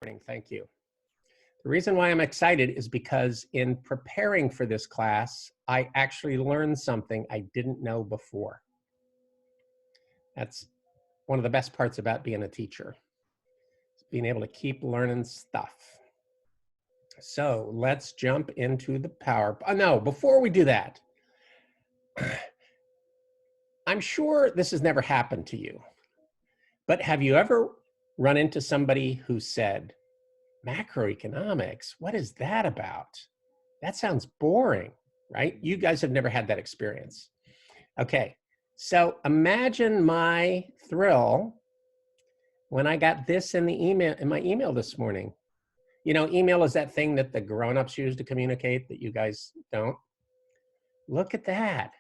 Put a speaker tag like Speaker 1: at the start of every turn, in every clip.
Speaker 1: morning. Thank you. The reason why I'm excited is because in preparing for this class, I actually learned something I didn't know before. That's one of the best parts about being a teacher, being able to keep learning stuff. So let's jump into the no, before we do that, I'm sure this has never happened to you, but have you ever run into somebody who said, macroeconomics, what is that about? That sounds boring, right? You guys have never had that experience. Okay, so imagine my thrill when I got this in my email this morning. You know, email is that thing that the grown-ups use to communicate that you guys don't. Look at that.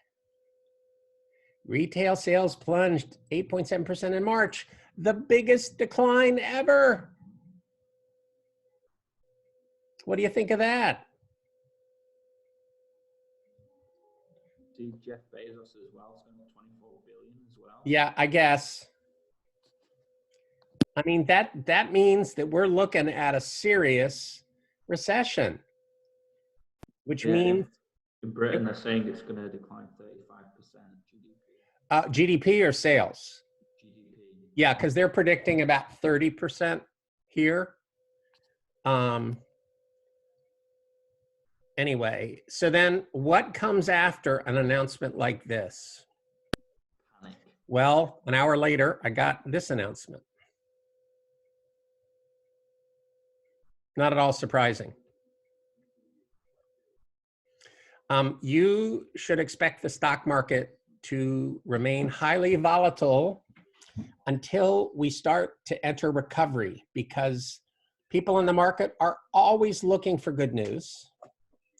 Speaker 1: Retail sales plunged 8.7% in March, the biggest decline ever. What do you think of that?
Speaker 2: Did Jeff Bezos as well spend 24 billion as well?
Speaker 1: Yeah, I guess. I mean, that means that we're looking at a serious recession, which means
Speaker 2: in Britain they're saying it's going to decline 35% GDP.
Speaker 1: GDP or sales?
Speaker 2: GDP.
Speaker 1: Yeah, because they're predicting about 30% here. Anyway, so then what comes after an announcement like this?
Speaker 2: Panic.
Speaker 1: Well, an hour later, I got this announcement. Not at all surprising. You should expect the stock market to remain highly volatile until we start to enter recovery, because people in the market are always looking for good news.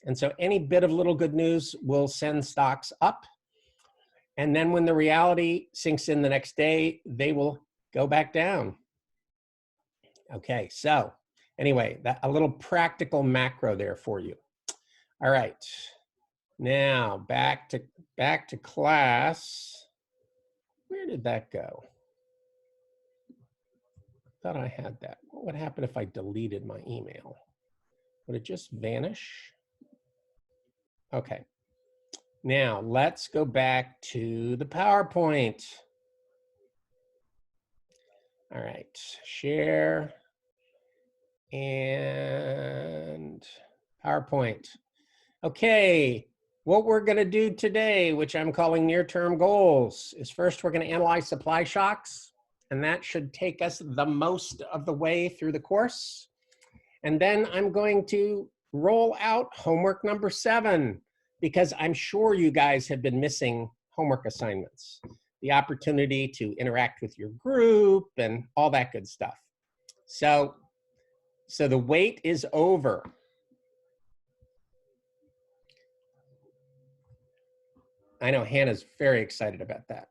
Speaker 1: And so any bit of little good news will send stocks up. And then when the reality sinks in the next day, they will go back down. Okay, so anyway, a little practical macro there for you. All right, now back to class. Where did that go? I thought I had that. What would happen if I deleted my email? Would it just vanish? Okay, now let's go back to the PowerPoint. All right, share and PowerPoint. Okay, what we're gonna do today, which I'm calling near-term goals, is first we're gonna analyze supply shocks, and that should take us the most of the way through the course. And then I'm going to roll out homework number 7, because I'm sure you guys have been missing homework assignments, the opportunity to interact with your group and all that good stuff. So the wait is over. I know Hannah's very excited about that.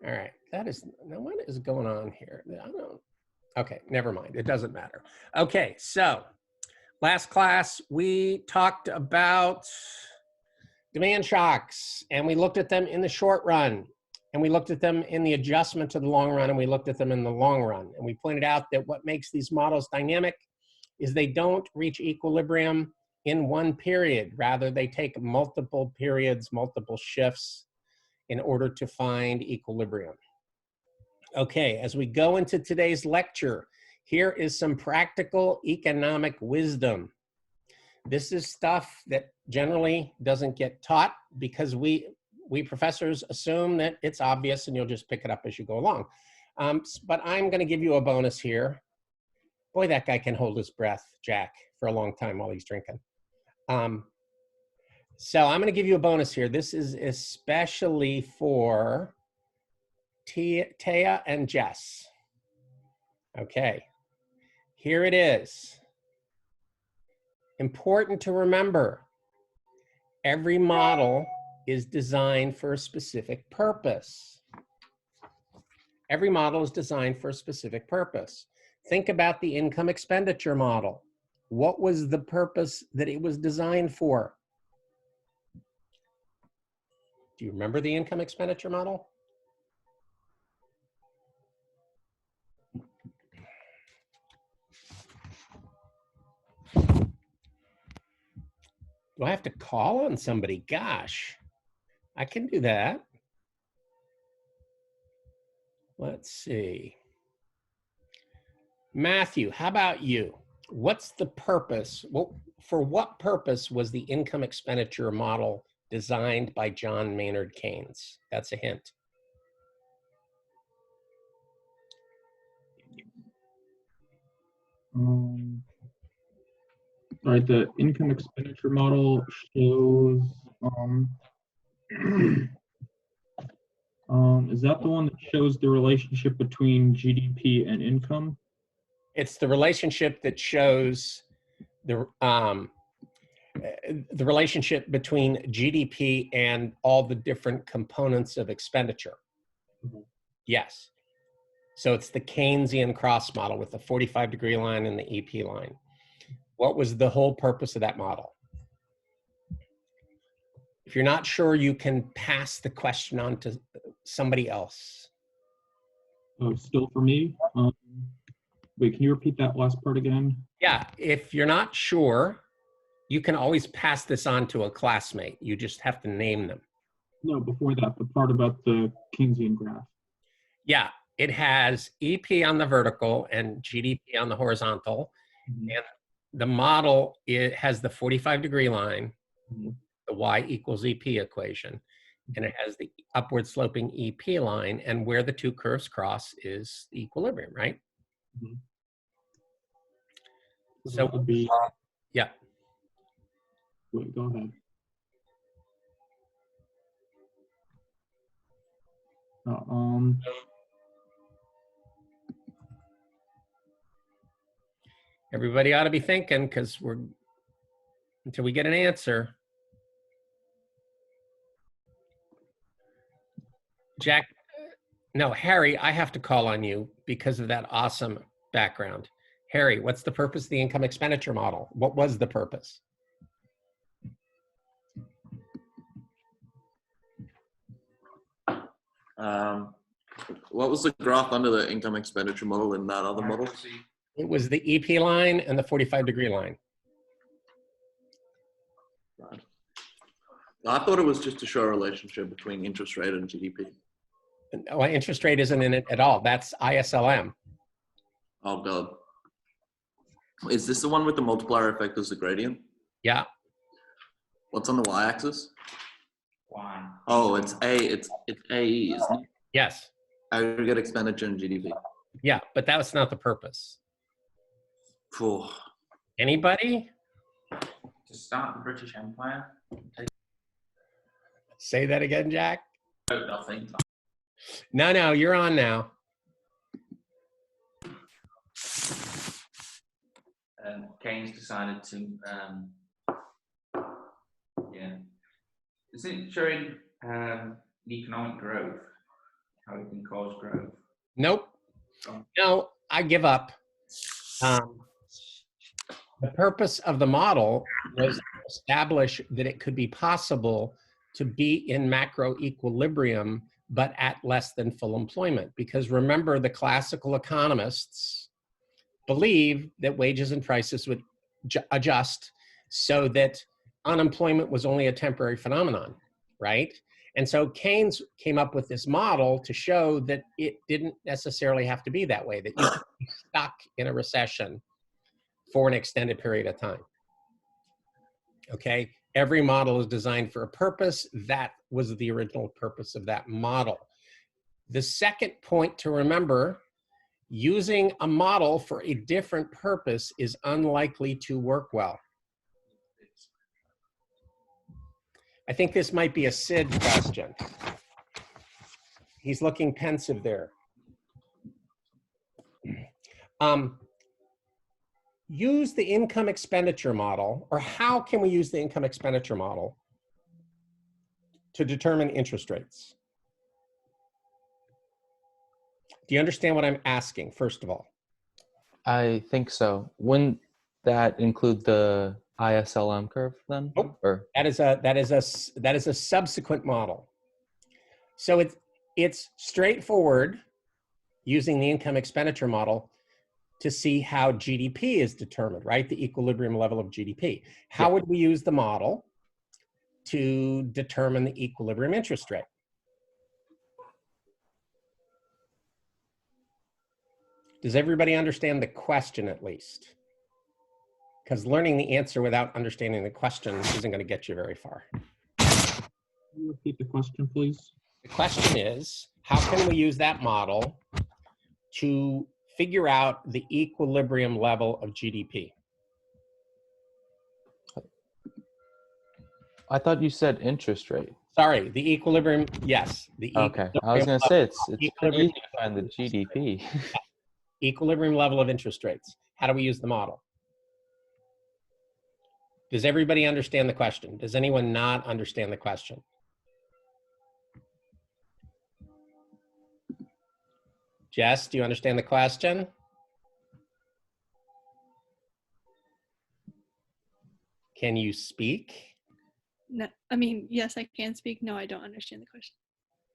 Speaker 1: All right, now what is going on here? Okay, never mind, it doesn't matter. Okay, so last class we talked about demand shocks, and we looked at them in the short run, and we looked at them in the adjustment to the long run, and we looked at them in the long run. And we pointed out that what makes these models dynamic is they don't reach equilibrium in one period. Rather, they take multiple periods, multiple shifts in order to find equilibrium. Okay, as we go into today's lecture, here is some practical economic wisdom. This is stuff that generally doesn't get taught because we professors assume that it's obvious and you'll just pick it up as you go along. But I'm gonna give you a bonus here. Boy, that guy can hold his breath, Jack, for a long time while he's drinking. So I'm gonna give you a bonus here. This is especially for Taya and Jess. Okay, here it is. Important to remember, every model is designed for a specific purpose. Every model is designed for a specific purpose. Think about the income expenditure model. What was the purpose that it was designed for? Do you remember the income expenditure model? Do I have to call on somebody? Gosh, I can do that. Let's see. Matthew, how about you? What's the purpose? Well, for what purpose was the income expenditure model designed by John Maynard Keynes? That's a hint.
Speaker 3: Right, the income expenditure model shows, is that the one that shows the relationship between GDP and income?
Speaker 1: It's the relationship that shows the relationship between GDP and all the different components of expenditure.
Speaker 3: Mhm.
Speaker 1: Yes. So it's the Keynesian cross model with the 45-degree line and the EP line. What was the whole purpose of that model? If you're not sure, you can pass the question on to somebody else.
Speaker 3: Oh, still for me? Wait, can you repeat that last part again?
Speaker 1: Yeah, if you're not sure, you can always pass this on to a classmate. You just have to name them.
Speaker 3: No, before that, the part about the Keynesian graph.
Speaker 1: Yeah, it has EP on the vertical and GDP on the horizontal.
Speaker 3: Mhm.
Speaker 1: And the model, it has the 45-degree line,
Speaker 3: Mhm.
Speaker 1: the Y equals EP equation, and it has the upward sloping EP line, and where the two curves cross is equilibrium, right?
Speaker 3: Mhm.
Speaker 1: So
Speaker 3: that would be,
Speaker 1: yeah.
Speaker 3: wait, go ahead.
Speaker 1: Everybody ought to be thinking, because we're, until we get an answer. Jack, no, Harry, I have to call on you because of that awesome background. Harry, what's the purpose of the income expenditure model? What was the purpose?
Speaker 4: What was the graph under the income expenditure model in that other model?
Speaker 1: It was the EP line and the 45-degree line.
Speaker 4: Right. I thought it was just to show a relationship between interest rate and GDP.
Speaker 1: Oh, interest rate isn't in it at all. That's ISLM.
Speaker 4: Oh God. Is this the one with the multiplier effect as the gradient?
Speaker 1: Yeah.
Speaker 4: What's on the y-axis?
Speaker 2: Y.
Speaker 4: Oh, it's AE, isn't it?
Speaker 1: Yes.
Speaker 4: Aggregate expenditure and GDP.
Speaker 1: Yeah, but that was not the purpose.
Speaker 4: Phew.
Speaker 1: Anybody?
Speaker 2: To start the British Empire.
Speaker 1: Say that again, Jack.
Speaker 2: Nothing.
Speaker 1: No, you're on now.
Speaker 5: Keynes decided to, is it showing economic growth, how it can cause growth?
Speaker 1: Nope. No, I give up. The purpose of the model was to establish that it could be possible to be in macro equilibrium, but at less than full employment. Because remember, the classical economists believe that wages and prices would adjust so that unemployment was only a temporary phenomenon, right? And so Keynes came up with this model to show that it didn't necessarily have to be that way, that you could be stuck in a recession for an extended period of time. Okay, every model is designed for a purpose. That was the original purpose of that model. The second point to remember, using a model for a different purpose is unlikely to work well. I think this might be a Sid question. He's looking pensive there. Use the income expenditure model, or how can we use the income expenditure model to determine interest rates? Do you understand what I'm asking, first of all?
Speaker 6: I think so. Wouldn't that include the ISLM curve then?
Speaker 1: Nope.
Speaker 6: Or
Speaker 1: That is a subsequent model. So it's straightforward using the income expenditure model to see how GDP is determined, right? The equilibrium level of GDP. How would we use the model? to determine the equilibrium interest rate? Does everybody understand the question at least? Because learning the answer without understanding the question isn't going to get you very far.
Speaker 3: Can you repeat the question, please?
Speaker 1: The question is, how can we use that model to figure out the equilibrium level of GDP?
Speaker 6: I thought you said interest rate.
Speaker 1: Sorry, the equilibrium, yes. The
Speaker 6: Okay, I was going to say it's pretty
Speaker 1: equilibrium-
Speaker 6: easy to find the GDP.
Speaker 1: equilibrium level of interest rates. How do we use the model? Does everybody understand the question? Does anyone not understand the question? Jess, do you understand the question? Can you speak?
Speaker 7: No, I mean, yes, I can speak. No, I don't understand the question.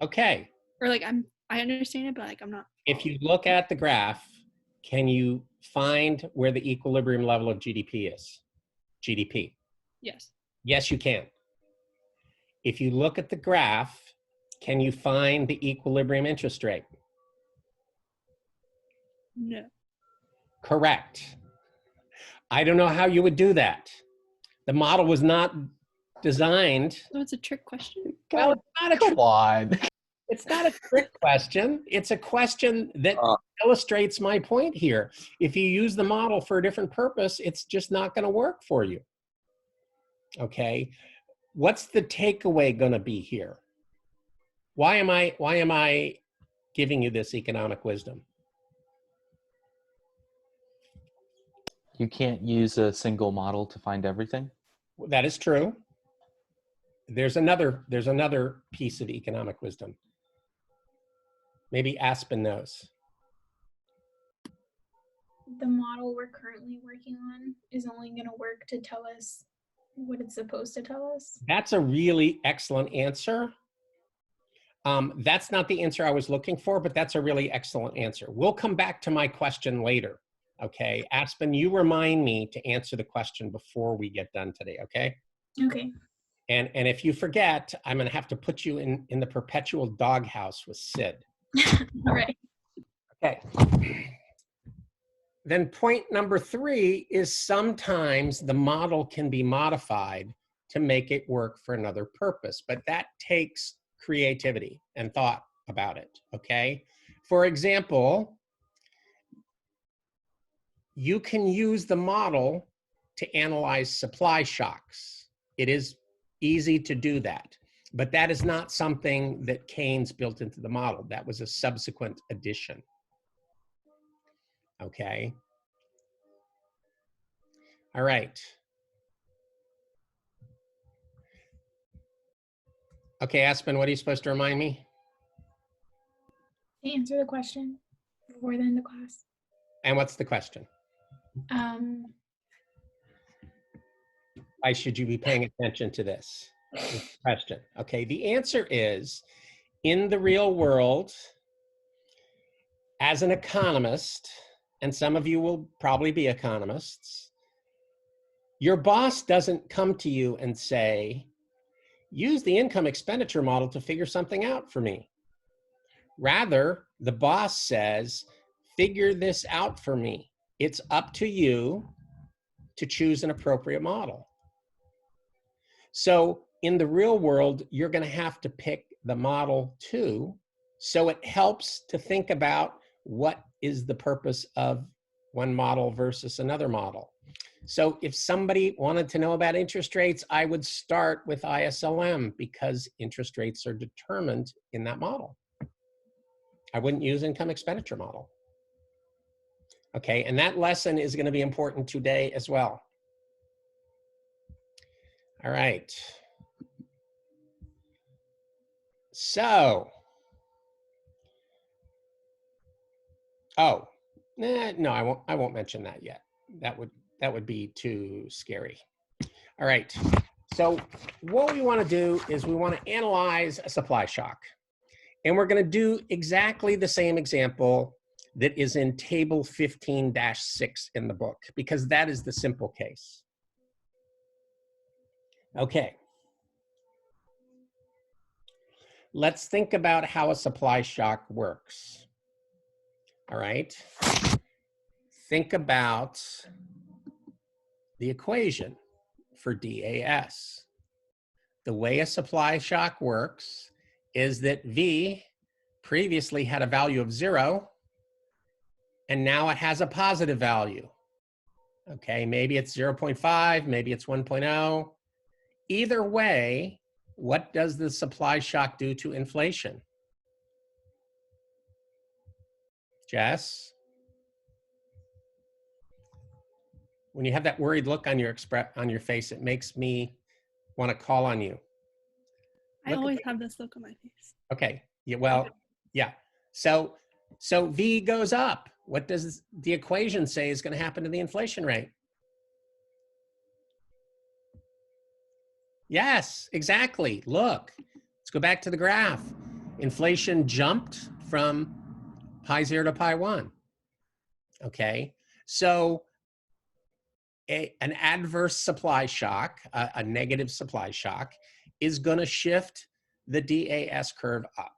Speaker 1: Okay.
Speaker 7: Or like I understand it, but like I'm not.
Speaker 1: If you look at the graph, can you find where the equilibrium level of GDP is? GDP.
Speaker 7: Yes.
Speaker 1: Yes, you can. If you look at the graph, can you find the equilibrium interest rate?
Speaker 7: No.
Speaker 1: Correct. I don't know how you would do that. The model was not designed.
Speaker 7: So it's a trick question.
Speaker 1: Well, it's not a
Speaker 6: Come
Speaker 1: trick.
Speaker 6: on.
Speaker 1: It's not a trick question. It's a question that illustrates my point here. If you use the model for a different purpose, it's just not going to work for you. Okay. What's the takeaway going to be here? Why am I giving you this economic wisdom?
Speaker 6: You can't use a single model to find everything?
Speaker 1: That is true. There's another piece of economic wisdom. Maybe Aspen knows.
Speaker 8: The model we're currently working on is only going to work to tell us what it's supposed to tell us.
Speaker 1: That's a really excellent answer. That's not the answer I was looking for, but that's a really excellent answer. We'll come back to my question later. Okay, Aspen, you remind me to answer the question before we get done today, okay?
Speaker 8: Okay.
Speaker 1: And if you forget, I'm gonna have to put you in the perpetual doghouse with Sid.
Speaker 8: All right.
Speaker 1: Okay. Then point number 3 is sometimes the model can be modified to make it work for another purpose, but that takes creativity and thought about it, okay? For example, you can use the model to analyze supply shocks. It is easy to do that, but that is not something that Keynes built into the model. That was a subsequent addition. Okay. All right. Okay, Aspen, what are you supposed to remind me?
Speaker 8: To answer the question before the end of class.
Speaker 1: And what's the question? Why should you be paying attention to this question? Okay, the answer is, in the real world, as an economist, and some of you will probably be economists, your boss doesn't come to you and say, use the income expenditure model to figure something out for me. Rather, the boss says, figure this out for me. It's up to you to choose an appropriate model. So in the real world, you're going to have to pick the model too. So it helps to think about what is the purpose of one model versus another model. So if somebody wanted to know about interest rates, I would start with ISLM because interest rates are determined in that model. I wouldn't use income expenditure model. Okay, and that lesson is going to be important today as well. All right. So, no, I won't mention that yet. That would be too scary. All right. So what we want to do is we want to analyze a supply shock. And we're going to do exactly the same example that is in table 15-6 in the book, because that is the simple case. Okay. let's think about how a supply shock works. All right. Think about the equation for DAS. The way a supply shock works is that V previously had a value of 0, and now it has a positive value. Okay, maybe it's 0.5, maybe it's 1.0. Either way, what does the supply shock do to inflation? Jess? When you have that worried look on your face, it makes me want to call on you.
Speaker 7: I always have this look on my face.
Speaker 1: Okay. Yeah. Well, yeah. So V goes up. What does the equation say is going to happen to the inflation rate? Yes, exactly. Look, let's go back to the graph. Inflation jumped from pi 0 to pi 1. Okay. So an adverse supply shock, a negative supply shock, is going to shift the DAS curve up.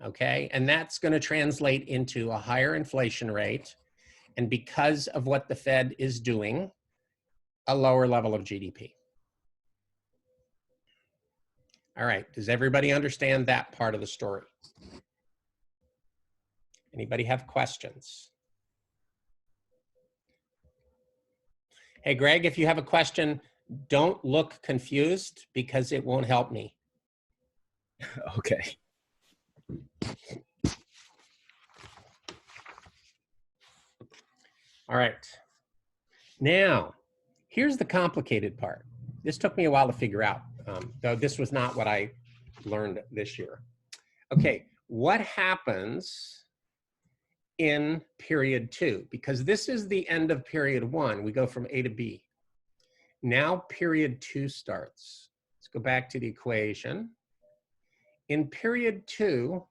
Speaker 1: Okay, and that's going to translate into a higher inflation rate, and because of what the Fed is doing, a lower level of GDP. All right, does everybody understand that part of the story? Anybody have questions? Hey, Greg, if you have a question, don't look confused because it won't help me.
Speaker 9: Okay.
Speaker 1: All right. Now, here's the complicated part. This took me a while to figure out, though this was not what I learned this year. Okay, what happens in period 2? Because this is the end of period 1. We go from A to B. Now period 2 starts. Let's go back to the equation. In period 2,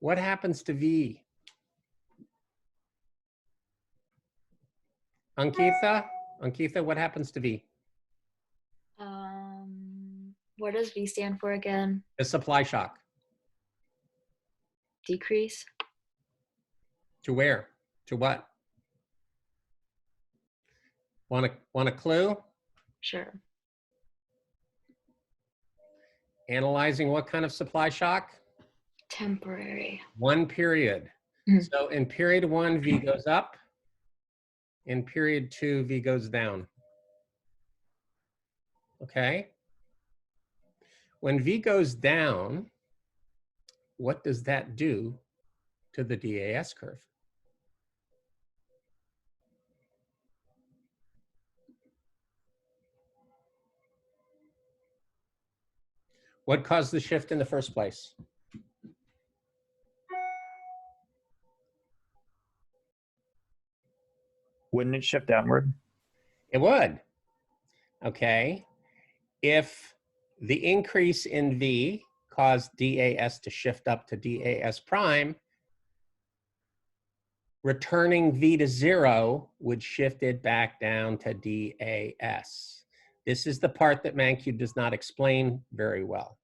Speaker 1: what happens to V? Ankitha, what happens to V?
Speaker 10: What does V stand for again?
Speaker 1: The supply shock.
Speaker 10: Decrease?
Speaker 1: To where? To what? Want a clue?
Speaker 10: Sure.
Speaker 1: Analyzing what kind of supply shock?
Speaker 10: Temporary.
Speaker 1: One period.
Speaker 10: Mhm.
Speaker 1: So in period 1, V goes up. In period 2, V goes down. Okay? When V goes down, what does that do to the DAS curve? What caused the shift in the first place?
Speaker 9: Wouldn't it shift downward?
Speaker 1: It would. Okay. If the increase in V caused DAS to shift up to DAS prime, returning V to 0 would shift it back down to DAS. This is the part that Mankiw does not explain very well.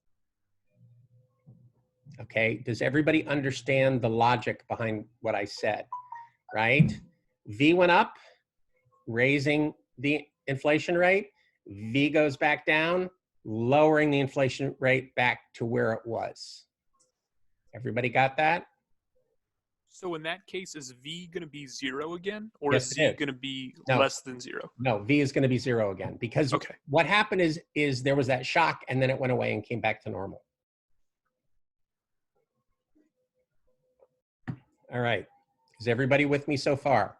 Speaker 1: Okay, does everybody understand the logic behind what I said, right? V went up, raising the inflation rate. V goes back down, lowering the inflation rate back to where it was. Everybody got that?
Speaker 11: So in that case, is V going to be 0 again? Or
Speaker 1: Yes,
Speaker 11: is
Speaker 1: it
Speaker 11: Z
Speaker 1: is.
Speaker 11: going to be
Speaker 1: No.
Speaker 11: less than 0?
Speaker 1: No, V is going to be 0 again, because
Speaker 11: Okay.
Speaker 1: what happened is there was that shock and then it went away and came back to normal. All right, is everybody with me so far?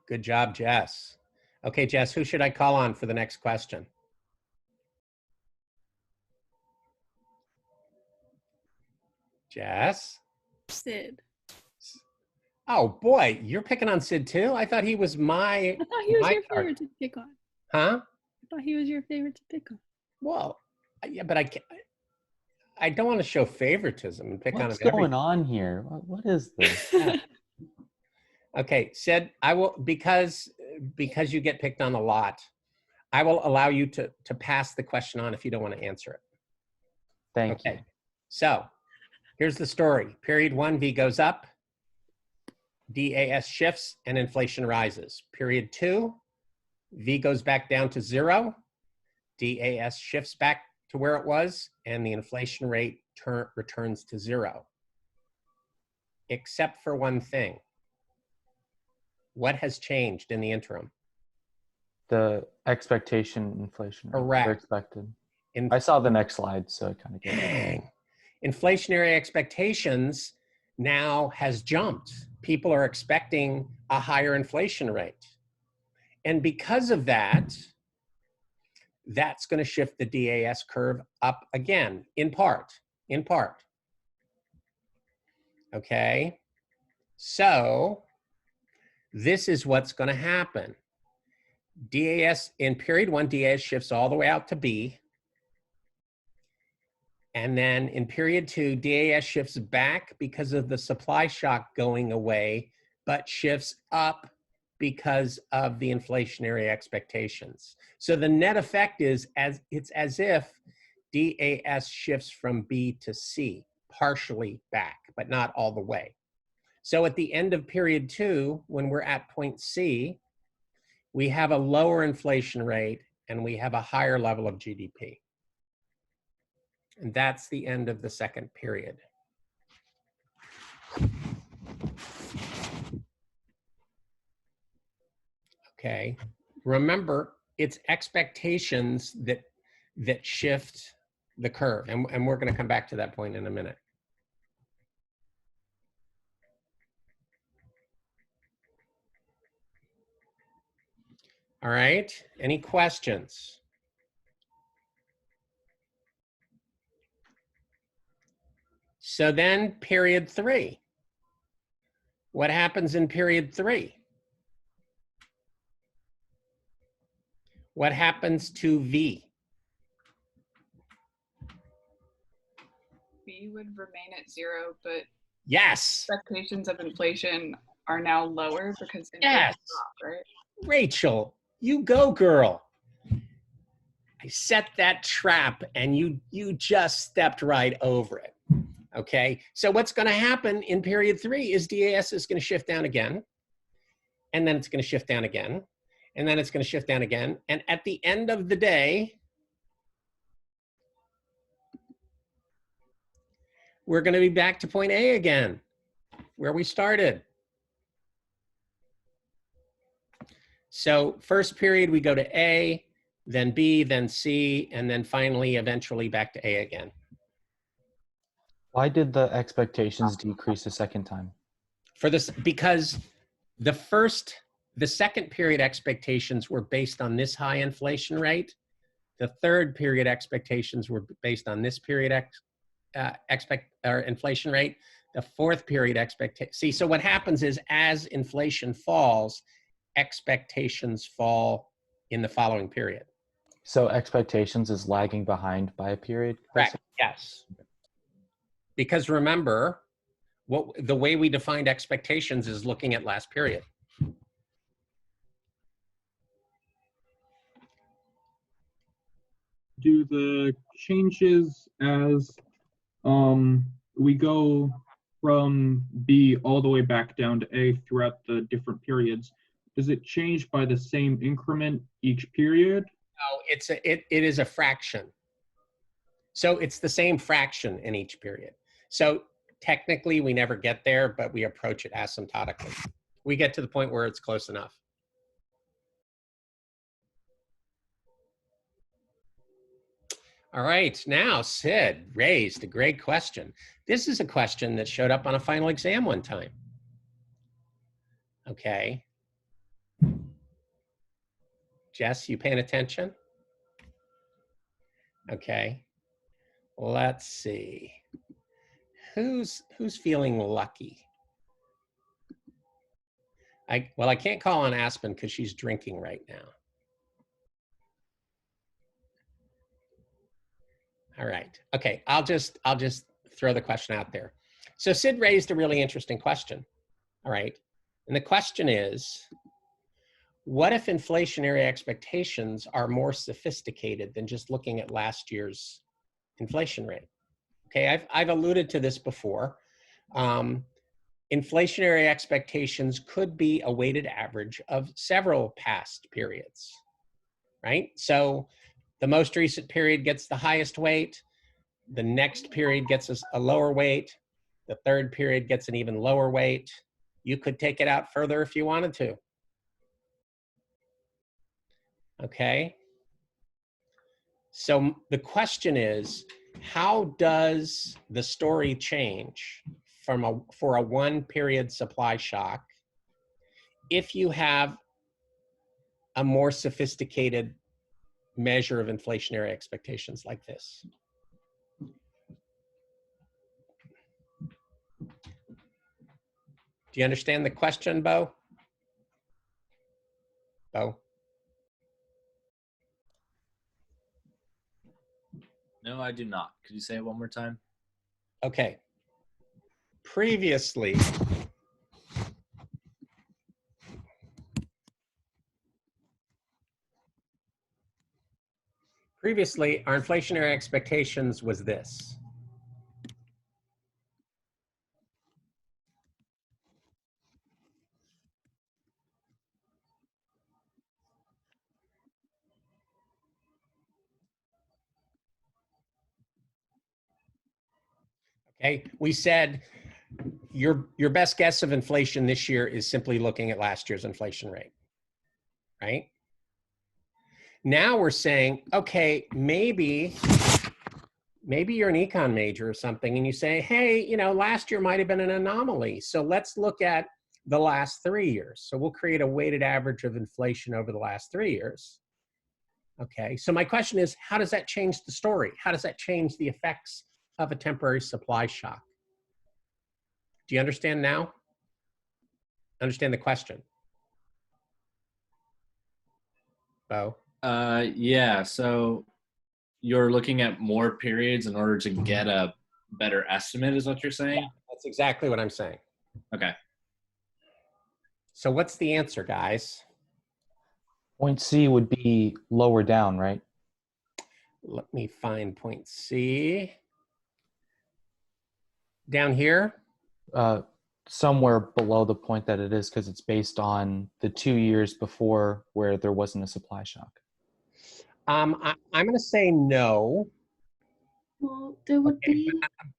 Speaker 1: Good job, Jess. Okay, Jess, who should I call on for the next question? Jess?
Speaker 7: Sid.
Speaker 1: Oh boy, you're picking on Sid too? I thought he was
Speaker 7: I thought he was
Speaker 1: my
Speaker 7: your
Speaker 1: target.
Speaker 7: favorite to pick on.
Speaker 1: Huh?
Speaker 7: I thought he was your favorite to pick on.
Speaker 1: Well, yeah, but I don't want to show favoritism and pick
Speaker 6: What's
Speaker 1: on him.
Speaker 6: going on here? What is this?
Speaker 1: Okay, Sid, I will, because you get picked on a lot, I will allow you to pass the question on if you don't want to answer it.
Speaker 6: Thank
Speaker 1: Okay.
Speaker 6: you.
Speaker 1: So here's the story. Period 1, V goes up, DAS shifts, and inflation rises. Period 2, V goes back down to 0, DAS shifts back to where it was, and the inflation rate returns to 0. Except for one thing. What has changed in the interim?
Speaker 6: The expectation inflation rate.
Speaker 1: Correct.
Speaker 6: They're expected. I saw the next slide, so it kind of gets it.
Speaker 1: Dang. Inflationary expectations now has jumped. People are expecting a higher inflation rate. And because of that, that's going to shift the DAS curve up again, in part. Okay? So this is what's going to happen. DAS, in period 1, DAS shifts all the way out to B. And then in period 2, DAS shifts back because of the supply shock going away, but shifts up because of the inflationary expectations. So the net effect is it's as if DAS shifts from B to C, partially back, but not all the way. So at the end of period 2, when we're at point C, we have a lower inflation rate and we have a higher level of GDP. And that's the end of the second period. Okay, remember, it's expectations that shift the curve. And we're going to come back to that point in a minute. All right, any questions? So then period 3. What happens in period 3? What happens to V?
Speaker 12: V would remain at 0, but
Speaker 1: Yes.
Speaker 12: expectations of inflation are now lower because inflation
Speaker 1: Yes.
Speaker 12: dropped, right?
Speaker 1: Rachel, you go, girl. I set that trap and you just stepped right over it. Okay, so what's going to happen in period 3 is DAS is going to shift down again, and then it's going to shift down again, and then it's going to shift down again. And at the end of the day, we're going to be back to point A again, where we started. So first period, we go to A, then B, then C, and then finally, eventually back to A again.
Speaker 6: Why did the expectations decrease a second time?
Speaker 1: For this, because the second period expectations were based on this high inflation rate. The third period expectations were based on this period inflation rate. The fourth period see, so what happens is as inflation falls, expectations fall in the following period.
Speaker 6: So expectations is lagging behind by a period?
Speaker 1: Correct, yes. Because remember, the way we defined expectations is looking at last period.
Speaker 3: Do the changes as we go from B all the way back down to A throughout the different periods, does it change by the same increment each period?
Speaker 1: No, it is a fraction. So it's the same fraction in each period. So technically we never get there, but we approach it asymptotically. We get to the point where it's close enough. All right, now Sid raised a great question. This is a question that showed up on a final exam one time. Okay. Jess, you paying attention? Okay. Let's see. Who's feeling lucky? Well, I can't call on Aspen because she's drinking right now. All right. Okay. I'll just throw the question out there. So Sid raised a really interesting question. All right. And the question is, what if inflationary expectations are more sophisticated than just looking at last year's inflation rate? Okay, I've alluded to this before. Inflationary expectations could be a weighted average of several past periods, right? So the most recent period gets the highest weight, the next period gets a lower weight, the third period gets an even lower weight. You could take it out further if you wanted to. Okay. So the question is, how does the story change for a one period supply shock if you have a more sophisticated measure of inflationary expectations like this? Do you understand the question, Bo? Bo?
Speaker 13: No, I do not. Could you say it one more time?
Speaker 1: Okay. Previously, our inflationary expectations was this. Okay, we said your best guess of inflation this year is simply looking at last year's inflation rate, right? Now we're saying, okay, maybe you're an econ major or something and you say, hey, you know, last year might have been an anomaly. So let's look at the last 3 years. So we'll create a weighted average of inflation over the last 3 years. Okay, so my question is, how does that change the story? How does that change the effects of a temporary supply shock? Do you understand now? Understand the question? Bo?
Speaker 13: Yeah, so you're looking at more periods in order to get a better estimate, is what you're saying?
Speaker 1: Yeah, that's exactly what I'm saying.
Speaker 13: Okay.
Speaker 1: So what's the answer, guys?
Speaker 6: Point C would be lower down, right?
Speaker 1: Let me find point C. Down here?
Speaker 6: Somewhere below the point that it is, because it's based on the 2 years before where there wasn't a supply shock.
Speaker 1: I'm going to say no.
Speaker 8: Well, there would be.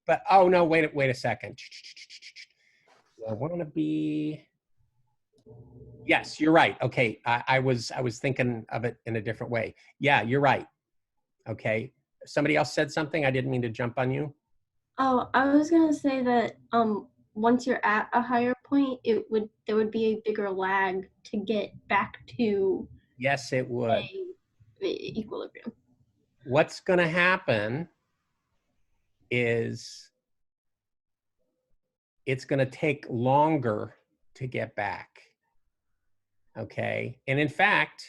Speaker 1: But oh no, wait a second. I want to be. Yes, you're right. Okay, I was thinking of it in a different way. Yeah, you're right. Okay, somebody else said something. I didn't mean to jump on you.
Speaker 14: Oh, I was gonna say that once you're at a higher point, there would be a bigger lag to get back to.
Speaker 1: Yes, it would.
Speaker 14: Equilibrium.
Speaker 1: What's going to happen is it's going to take longer to get back. Okay, and in fact,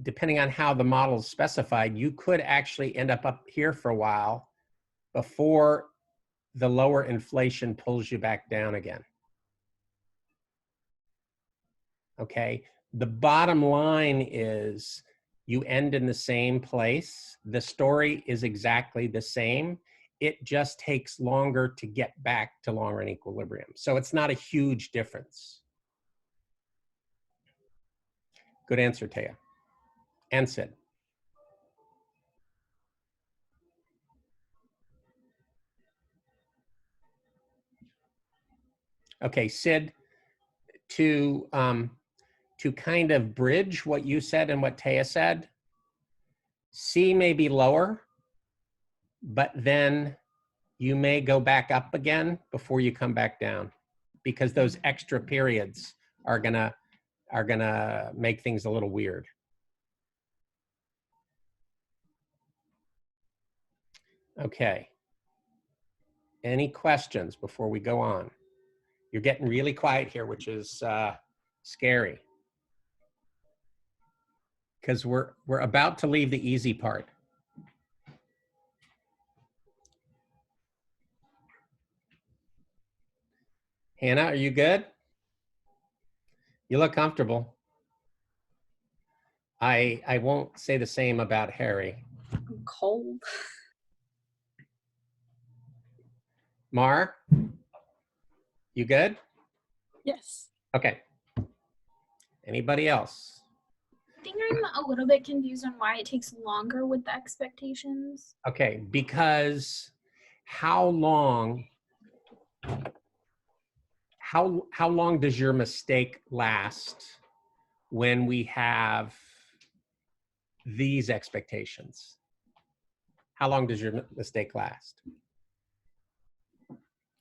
Speaker 1: depending on how the model is specified, you could actually end up here for a while before the lower inflation pulls you back down again. Okay, the bottom line is you end in the same place. The story is exactly the same. It just takes longer to get back to long-run equilibrium. So it's not a huge difference. Good answer, Taya. And Sid. Okay, Sid, to kind of bridge what you said and what Taya said, C may be lower, but then you may go back up again before you come back down, because those extra periods are gonna make things a little weird. Okay. Any questions before we go on? You're getting really quiet here, which is scary, because we're about to leave the easy part. Hannah, are you good? You look comfortable. I won't say the same about Harry.
Speaker 8: I'm cold.
Speaker 1: Mar, you good?
Speaker 7: Yes.
Speaker 1: Okay. Anybody else?
Speaker 8: I think I'm a little bit confused on why it takes longer with the expectations.
Speaker 1: Okay, because how long does your mistake last when we have these expectations? How long does your mistake last?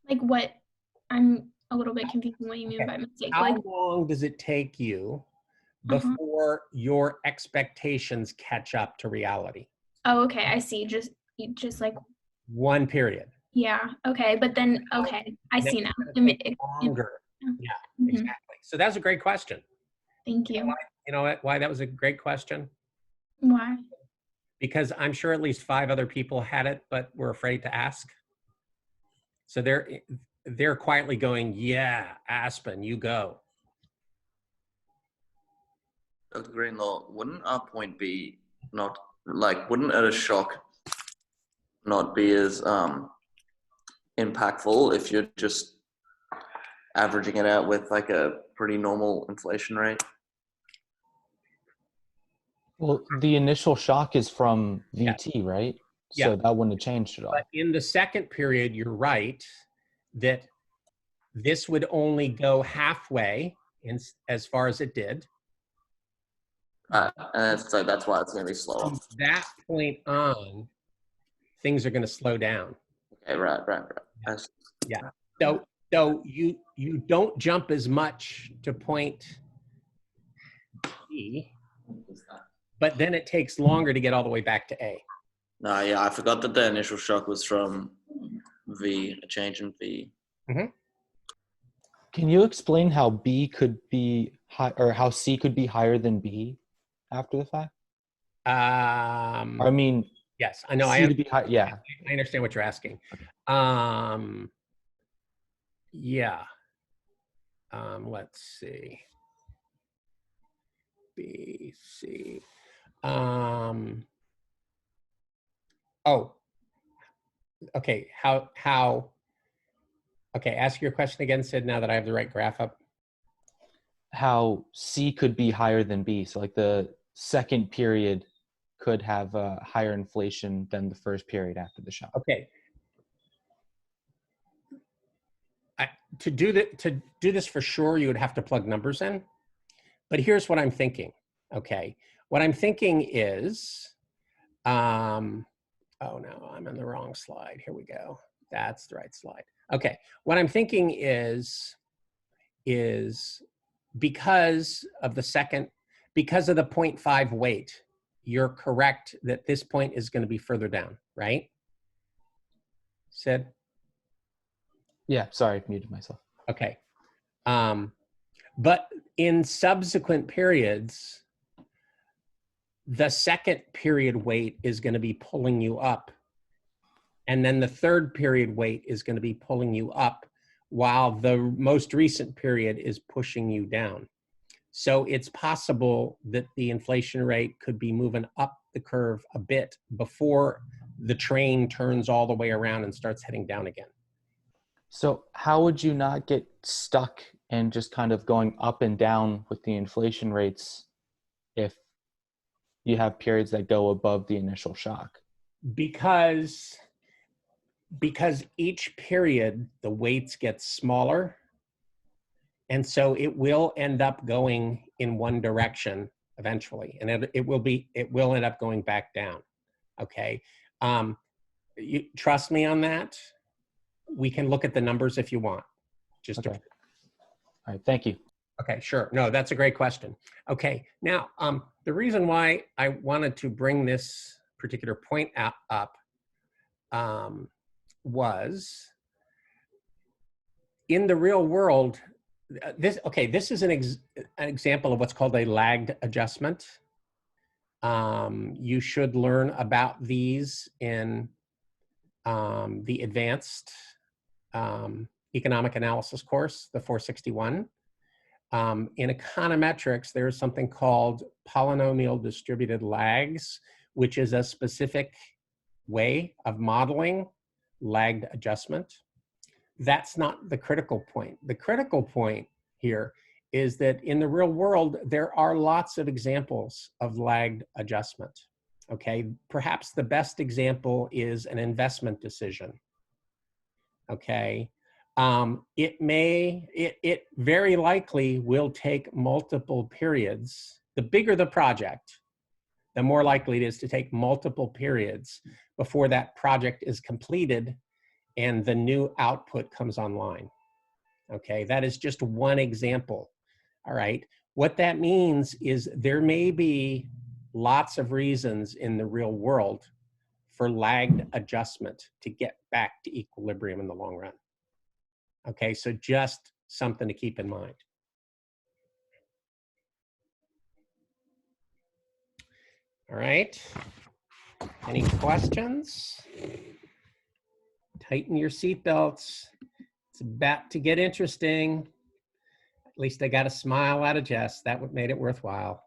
Speaker 8: Like what? I'm a little bit confused on what you mean by mistake.
Speaker 1: How
Speaker 8: Like,
Speaker 1: long does it take you before your expectations catch up to reality?
Speaker 8: oh, okay, I see. Just like,
Speaker 1: One period.
Speaker 8: yeah, okay, but then, okay, I
Speaker 1: Then
Speaker 8: see now.
Speaker 1: it's gonna take longer. Yeah,
Speaker 8: Mhm.
Speaker 1: exactly. So that's a great question.
Speaker 8: Thank you.
Speaker 1: You know what? Why that was a great question?
Speaker 8: Why?
Speaker 1: Because I'm sure at least 5 other people had it, but were afraid to ask. So they're quietly going, yeah, Aspen, you go.
Speaker 4: Dr. Greenlaw, wouldn't our point be not like, wouldn't a shock not be as impactful if you're just averaging it out with like a pretty normal inflation rate?
Speaker 6: Well, the initial shock is from VT, right? So
Speaker 1: Yeah.
Speaker 6: that wouldn't have changed at all.
Speaker 1: But in the second period, you're right that this would only go halfway in as far as it did.
Speaker 4: And so that's why it's going to be slower.
Speaker 1: From that point on, things are going to slow down.
Speaker 4: Okay, right.
Speaker 1: Yeah. So you don't jump as much to point B, but then it takes longer to get all the way back to A.
Speaker 4: No, yeah, I forgot that the initial shock was from V, a change in V.
Speaker 1: Mm-hmm.
Speaker 6: Can you explain how B could be high, or how C could be higher than B after the fact? I mean,
Speaker 1: yes, I know.
Speaker 6: C to be high, yeah.
Speaker 1: I understand what you're asking. Yeah. Let's see. B, C. Oh, okay. How, okay. Ask your question again, Sid, now that I have the right graph up.
Speaker 6: How C could be higher than B. So like the second period could have a higher inflation than the first period after the shock.
Speaker 1: Okay. To do this for sure, you would have to plug numbers in. But here's what I'm thinking. Okay. What I'm thinking is, oh no, I'm on the wrong slide. Here we go. That's the right slide. Okay. What I'm thinking is because of the 0.5 weight, you're correct that this point is going to be further down, right? Sid?
Speaker 6: Yeah, sorry, I muted myself.
Speaker 1: Okay. But in subsequent periods, the second period weight is going to be pulling you up. And then the third period weight is going to be pulling you up while the most recent period is pushing you down. So it's possible that the inflation rate could be moving up the curve a bit before the train turns all the way around and starts heading down again.
Speaker 6: So how would you not get stuck and just kind of going up and down with the inflation rates if you have periods that go above the initial shock?
Speaker 1: Because each period, the weights get smaller. And so it will end up going in one direction eventually. And it will end up going back down. Okay. You trust me on that. We can look at the numbers if you want. Just
Speaker 6: okay. All right, thank you.
Speaker 1: Okay, sure. No, that's a great question. Okay, now the reason why I wanted to bring this particular point up was in the real world. This is an example of what's called a lagged adjustment. You should learn about these in the advanced economic analysis course, the 461. In econometrics, there's something called polynomial distributed lags, which is a specific way of modeling lagged adjustment. That's not the critical point. The critical point here is that in the real world, there are lots of examples of lagged adjustment. Okay, perhaps the best example is an investment decision. Okay, it very likely will take multiple periods. The bigger the project, the more likely it is to take multiple periods before that project is completed and the new output comes online. Okay, that is just one example. All right, what that means is there may be lots of reasons in the real world for lagged adjustment to get back to equilibrium in the long run. Okay, so just something to keep in mind. All right, any questions? Tighten your seatbelts. It's about to get interesting. At least I got a smile out of Jess. That would made it worthwhile.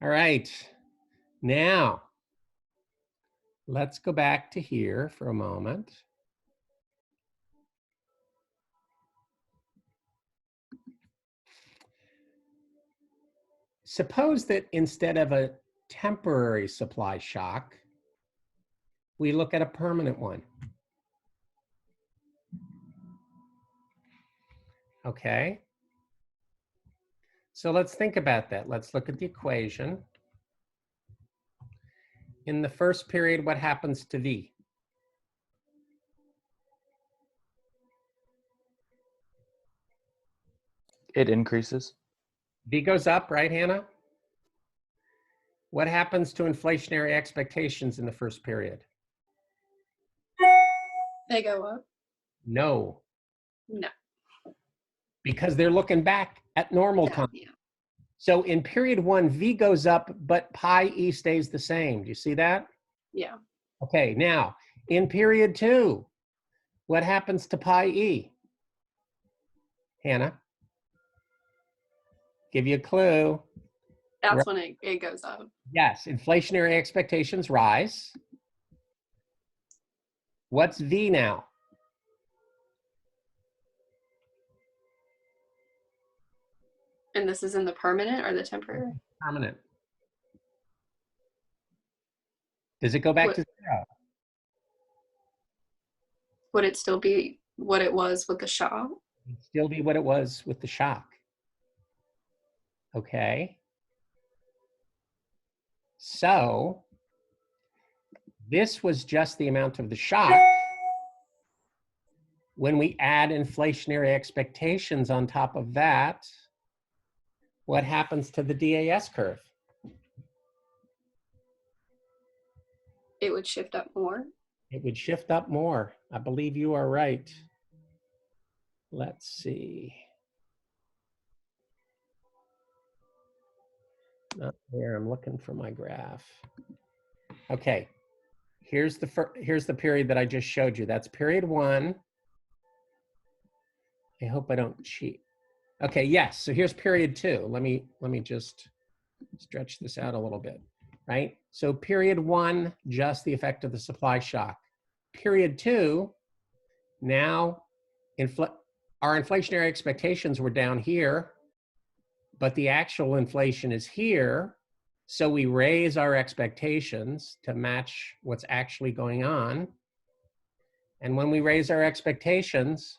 Speaker 1: All right, now let's go back to here for a moment. Suppose that instead of a temporary supply shock, we look at a permanent one. Okay. So let's think about that. Let's look at the equation. In the first period, what happens to V?
Speaker 6: It increases.
Speaker 1: V goes up, right, Hannah? What happens to inflationary expectations in the first period?
Speaker 7: They go up.
Speaker 1: No,
Speaker 7: No.
Speaker 1: because they're looking back at normal time.
Speaker 7: Yeah.
Speaker 1: So in period one, V goes up, but pi E stays the same. Do you see that?
Speaker 7: Yeah.
Speaker 1: Okay, now in period two, what happens to pi E? Hannah? Give you a clue.
Speaker 7: That's when it goes up.
Speaker 1: Yes, inflationary expectations rise. What's V now?
Speaker 7: And this is in the permanent or the temporary?
Speaker 1: Permanent. Does it go back to zero?
Speaker 7: Would it still be what it was with the shock?
Speaker 1: It'd still be what it was with the shock. Okay. So this was just the amount of the shock. When we add inflationary expectations on top of that, what happens to the DAS curve?
Speaker 7: It would shift up more.
Speaker 1: It would shift up more. I believe you are right. Let's see. Not there, I'm looking for my graph. Okay, here's the period that I just showed you. That's period one. I hope I don't cheat. Okay, yes, so here's period two. Let me just stretch this out a little bit, right? So period one, just the effect of the supply shock. Period two, now our inflationary expectations were down here, but the actual inflation is here. So we raise our expectations to match what's actually going on. And when we raise our expectations,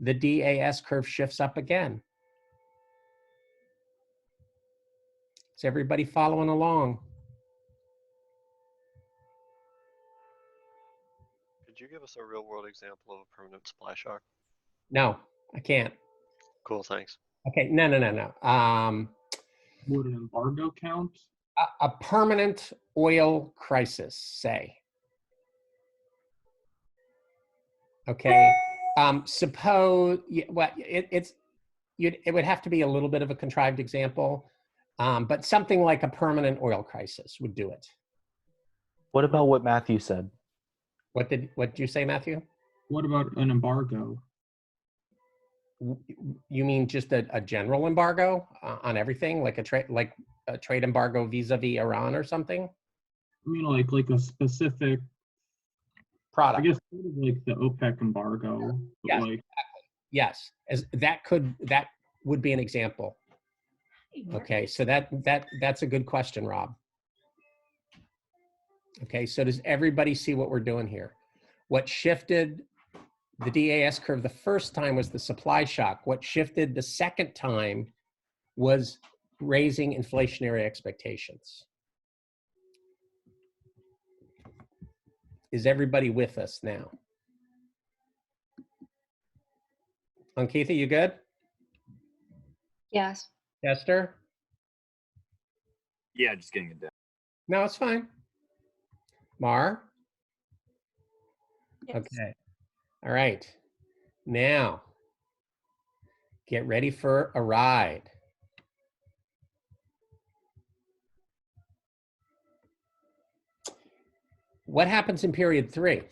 Speaker 1: the DAS curve shifts up again. Is everybody following along?
Speaker 15: Could you give us a real world example of a permanent supply shock?
Speaker 1: No, I can't.
Speaker 15: Cool, thanks.
Speaker 1: Okay, no.
Speaker 3: Would an embargo count?
Speaker 1: A permanent oil crisis, say. Okay, suppose, well, it would have to be a little bit of a contrived example, but something like a permanent oil crisis would do it.
Speaker 6: What about what Matthew said?
Speaker 1: What did you say, Matthew?
Speaker 3: What about an embargo?
Speaker 1: You mean just a general embargo on everything, like a trade embargo vis-a-vis Iran or something?
Speaker 3: I mean, like a specific
Speaker 1: product.
Speaker 3: I guess sort of like the OPEC embargo, but
Speaker 1: Yes,
Speaker 3: like
Speaker 1: exactly. Yes, as that would be an example. Okay, so that's a good question, Rob. Okay, so does everybody see what we're doing here? What shifted the DAS curve the first time was the supply shock. What shifted the second time was raising inflationary expectations. Is everybody with us now? Ankitha, you good?
Speaker 10: Yes.
Speaker 1: Esther?
Speaker 9: Yeah, just getting it down.
Speaker 1: No, it's fine. Mar?
Speaker 7: Yes.
Speaker 1: Okay. All right. Now, get ready for a ride. What happens in period 3?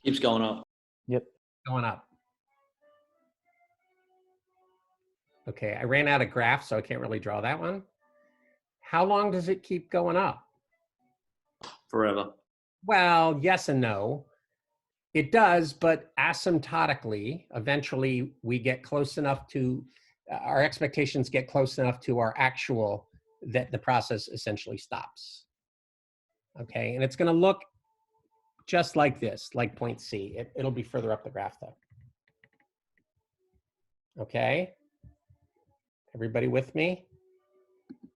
Speaker 4: Keeps going up.
Speaker 6: Yep.
Speaker 1: Going up. Okay, I ran out of graphs, so I can't really draw that one. How long does it keep going up?
Speaker 4: Forever.
Speaker 1: Well, yes and no. It does, but asymptotically, eventually we get close enough to, our expectations get close enough to our actual that the process essentially stops. Okay, and it's going to look just like this, like point C. It'll be further up the graph though. Okay, everybody with me?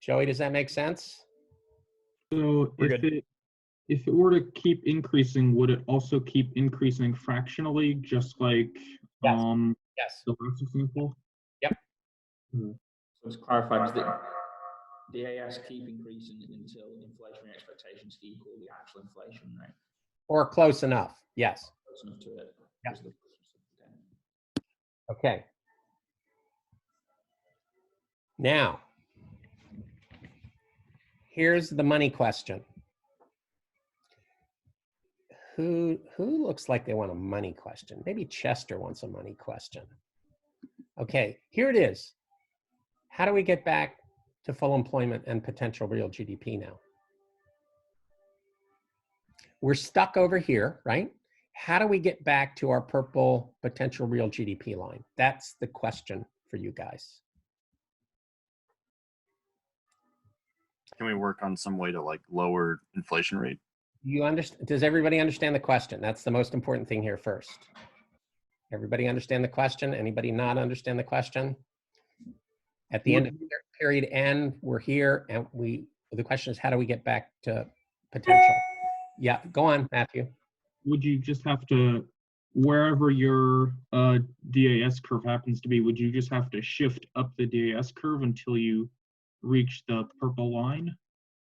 Speaker 1: Joey, does that make sense?
Speaker 3: so if it were to keep increasing, would it also keep increasing fractionally, just like
Speaker 1: Yes. Yes.
Speaker 3: the last example?
Speaker 1: Yep.
Speaker 2: So to clarify, does the DAS keep increasing until inflationary expectations equal the actual inflation rate?
Speaker 1: Or close enough, yes.
Speaker 2: Close enough to it.
Speaker 1: Yep. Okay. Now, here's the money question. Who looks like they want a money question? Maybe Chester wants a money question. Okay, here it is. How do we get back to full employment and potential real GDP now? We're stuck over here, right? How do we get back to our purple potential real GDP line? That's the question for you guys.
Speaker 9: Can we work on some way to like lower inflation rate?
Speaker 1: You understand? Does everybody understand the question? That's the most important thing here first. Everybody understand the question? Anybody not understand the question? At the end of period N, we're here, and the question is, how do we get back to potential? Yeah, go on, Matthew.
Speaker 3: Would you just have to, wherever your DAS curve happens to be, would you just have to shift up the DAS curve until you reach the purple line?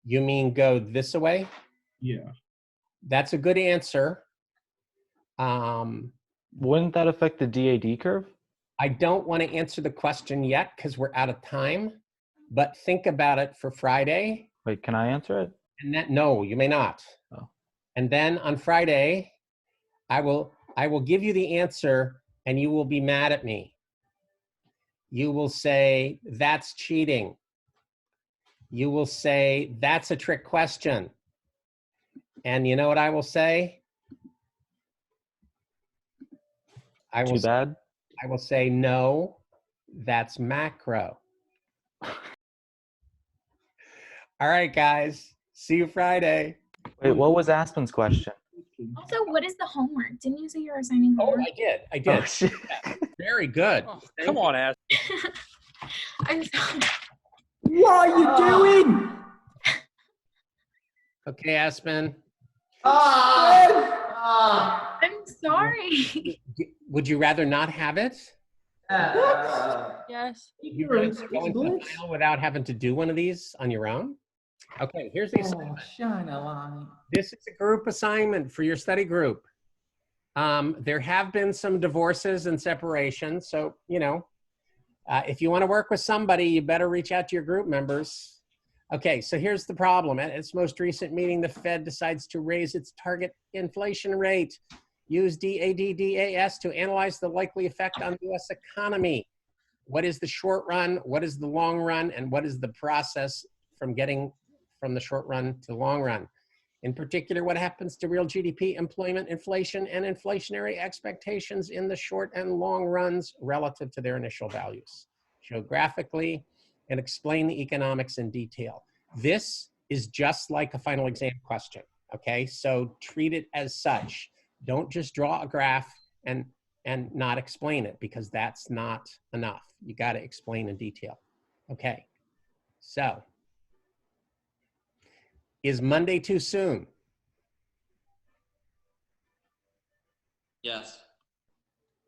Speaker 1: You mean go this way?
Speaker 3: Yeah.
Speaker 1: That's a good answer.
Speaker 6: Wouldn't that affect the DAD curve?
Speaker 1: I don't want to answer the question yet because we're out of time, but think about it for Friday.
Speaker 6: Wait, can I answer it?
Speaker 1: And no, you may not.
Speaker 6: Oh.
Speaker 1: And then on Friday, I will give you the answer and you will be mad at me. You will say, that's cheating. You will say, that's a trick question. And you know what I will say?
Speaker 6: Too bad?
Speaker 1: I will say, no, that's macro. All right, guys. See you Friday.
Speaker 6: Wait, what was Aspen's question?
Speaker 8: Also, what is the homework? Didn't you say you were assigning homework?
Speaker 1: I did.
Speaker 6: Oh, shit.
Speaker 1: Yeah, very good.
Speaker 11: Oh, come on, Ash.
Speaker 8: I'm sorry.
Speaker 2: What are you doing?
Speaker 1: Okay, Aspen.
Speaker 8: I'm sorry.
Speaker 1: Would you rather not have it?
Speaker 7: Yes.
Speaker 1: You'd rather go into the final without having to do one of these on your own? Okay, here's the assignment.
Speaker 2: Shine a light.
Speaker 1: This is a group assignment for your study group. There have been some divorces and separations, so, you know, if you want to work with somebody, you better reach out to your group members. Okay, so here's the problem. At its most recent meeting, the Fed decides to raise its target inflation rate. use DADDAS to analyze the likely effect on the US economy. What is the short run? What is the long run? And what is the process from getting from the short run to long run? In particular, what happens to real GDP, employment, inflation, and inflationary expectations in the short and long runs relative to their initial values? Show graphically and explain the economics in detail. This is just like a final exam question, okay? So treat it as such. Don't just draw a graph and not explain it, because that's not enough. You got to explain in detail. Okay, so is Monday too soon?
Speaker 4: Yes.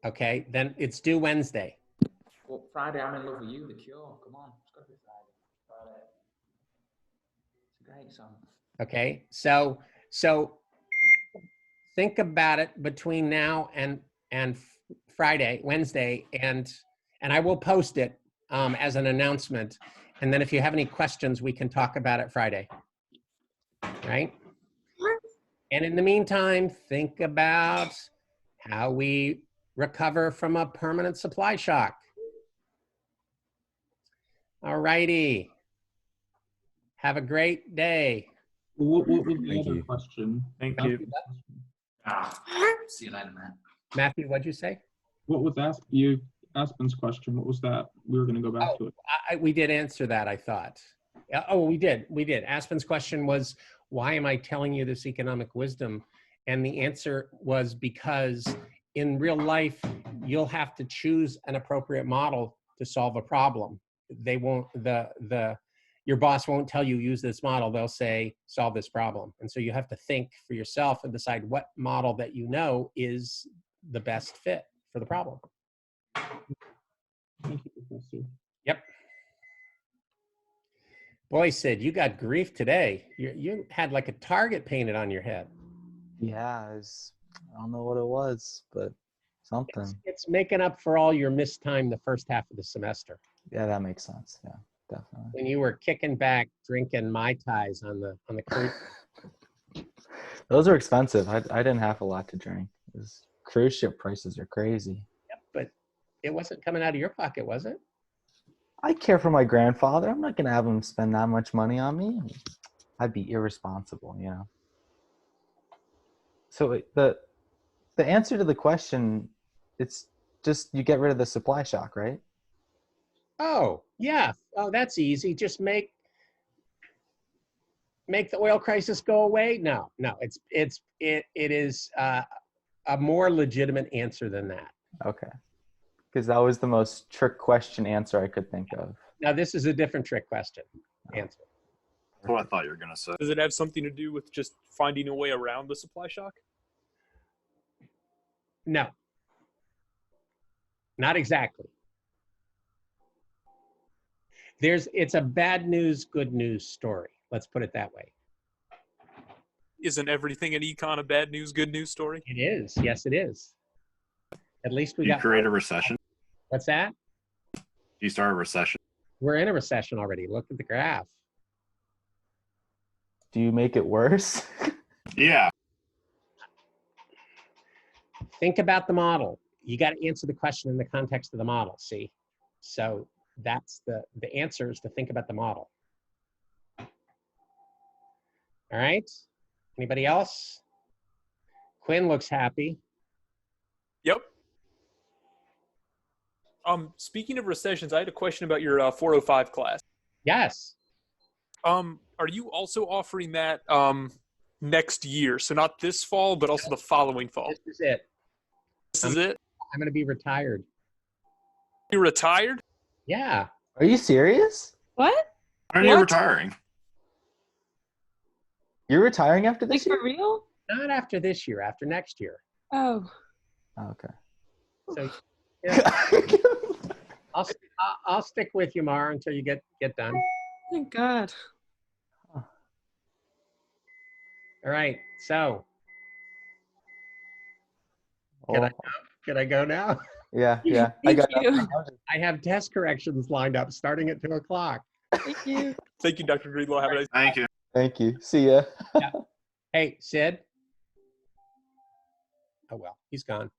Speaker 1: Okay, then it's due Wednesday.
Speaker 2: Well, Friday, I'm in love with you, The Cure. Come on, it's got to be Friday. It's a great song.
Speaker 1: Okay, so think about it between now and Friday, Wednesday, and I will post it as an announcement. And then if you have any questions, we can talk about it Friday, right? And in the meantime, think about how we recover from a permanent supply shock. All righty. Have a great day.
Speaker 3: What was the
Speaker 6: Thank
Speaker 3: other
Speaker 6: you.
Speaker 3: question?
Speaker 9: Thank you.
Speaker 4: See you later, man.
Speaker 1: Matthew, what'd you say?
Speaker 3: What was Aspen's question? What was that? We were going to go back to it.
Speaker 1: We did answer that, I thought. Oh, we did. Aspen's question was, why am I telling you this economic wisdom? And the answer was because in real life, you'll have to choose an appropriate model to solve a problem. They won't, your boss won't tell you use this model. They'll say solve this problem. And so you have to think for yourself and decide what model that you know is the best fit for the problem.
Speaker 3: Thank you, Professor.
Speaker 1: Yep. Boy, Sid, you got grief today. You had like a target painted on your head.
Speaker 6: Yeah, I don't know what it was, but something.
Speaker 1: It's making up for all your missed time the first half of the semester.
Speaker 6: Yeah, that makes sense. Yeah, definitely.
Speaker 1: When you were kicking back, drinking Mai Tais on the cruise.
Speaker 6: Those are expensive. I didn't have a lot to drink. Cruise ship prices are crazy.
Speaker 1: Yep, but it wasn't coming out of your pocket, was it?
Speaker 6: I care for my grandfather. I'm not going to have him spend that much money on me. I'd be irresponsible, you know. So the answer to the question, it's just you get rid of the supply shock, right?
Speaker 1: Oh, yeah. Oh, that's easy. Just make the oil crisis go away? No, it is a more legitimate answer than that.
Speaker 6: Okay. Because that was the most trick question answer I could think of.
Speaker 1: Now, this is a different trick question answer.
Speaker 9: That's what I thought you were going to say.
Speaker 11: Does it have something to do with just finding a way around the supply shock?
Speaker 1: No, not exactly. It's a bad news, good news story. Let's put it that way.
Speaker 11: Isn't everything in econ a bad news, good news story?
Speaker 1: It is. Yes, it is. At least we
Speaker 9: Do you
Speaker 1: got.
Speaker 9: create a recession?
Speaker 1: What's that?
Speaker 9: Do you start a recession?
Speaker 1: We're in a recession already. Look at the graph.
Speaker 6: Do you make it worse?
Speaker 9: Yeah.
Speaker 1: Think about the model. You got to answer the question in the context of the model, see? So that's the answer is to think about the model. All right. Anybody else? Quinn looks happy.
Speaker 11: Yep. Speaking of recessions, I had a question about your 405 class.
Speaker 1: Yes.
Speaker 11: Are you also offering that next year? So not this fall, but also the following fall.
Speaker 1: This is it.
Speaker 11: This is it?
Speaker 1: I'm going to be retired.
Speaker 11: You retired?
Speaker 1: Yeah.
Speaker 6: Are you serious?
Speaker 7: What?
Speaker 9: When are you retiring?
Speaker 6: You're retiring after this
Speaker 7: Like
Speaker 6: year?
Speaker 7: for real?
Speaker 1: Not after this year, after next year.
Speaker 7: Oh.
Speaker 6: Okay.
Speaker 1: So yeah. I'll stick with you, Mara, until you get done.
Speaker 7: Thank God.
Speaker 1: All right. So can I go now?
Speaker 6: Yeah.
Speaker 7: Thank you.
Speaker 1: I have test corrections lined up starting at 2 o'clock.
Speaker 7: Thank you.
Speaker 11: Thank you, Dr. Greenlaw. Have a nice
Speaker 9: Thank you.
Speaker 6: Thank you. See ya.
Speaker 1: Yeah. Hey, Sid. Oh well, he's gone.